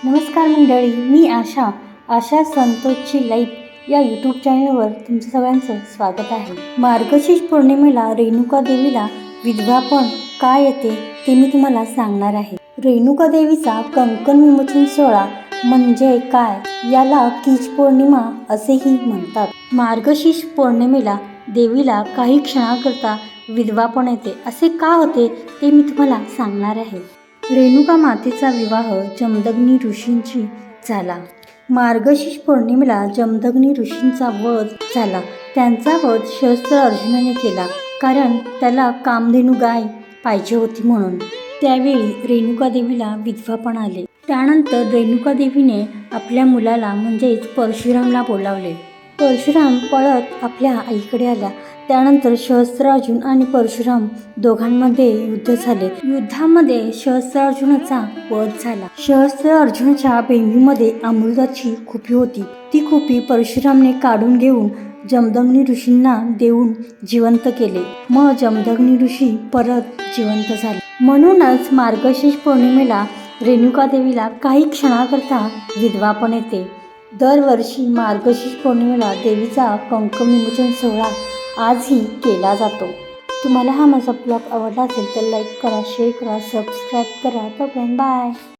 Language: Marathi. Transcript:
नमस्कार मंडळी, मी आशा संतोषची लाईफ या यूट्यूब चॅनलवर तुमचं सगळ्यांचं स्वागत आहे. मार्गशीर्ष पौर्णिमेला रेणुका देवीला विधवापण का येते ते मी तुम्हाला सांगणार आहे. रेणुका देवीचा कंकण विमोचन सोहळा म्हणजे काय, याला कीच पौर्णिमा असेही म्हणतात. मार्गशीर्ष पौर्णिमेला देवीला काही क्षणाकरता विधवापण येते. असे का होते ते मी तुम्हाला सांगणार आहे. रेणुका मातेचा विवाह जमदग्नी ऋषींशी झाला. मार्गशीर्ष पौर्णिमेला जमदग्नी ऋषींचा वध झाला. त्यांचा वध शस्त्र अर्जुनाने केला, कारण त्याला कामधेनू गाय पाहिजे होती म्हणून. त्यावेळी रेणुका देवीला विधवापण आले. त्यानंतर रेणुका देवीने आपल्या मुलाला म्हणजेच परशुरामला बोलावले. परशुराम पळत आपल्या आईकडे आला. त्यानंतर सहस्त्रार्जुन आणि परशुराम दोघांमध्ये युद्ध झाले. युद्धामध्ये सहस्त्रार्जुनाचा वध झाला. सहस्त्रार्जुनाच्या बेंबीमध्ये अमृताची खुपी होती. ती खुपी परशुरामने काढून घेऊन जमदग्नी ऋषींना देऊन जिवंत केले. मग जमदग्नी ऋषी परत जिवंत झाले. म्हणूनच मार्गशीर्ष पौर्णिमेला रेणुका देवीला काही क्षणाकरता विधवापण येते. दरवर्षी मार्गशीर्ष पौर्णिमेला देवीचा कंकण विमोचन सोहळा आजही केला जातो. तुम्हाला हा माझा ब्लॉग आवडला असेल तर लाईक करा, शेअर करा, सबस्क्राईब करा. तोपर्यंत बाय.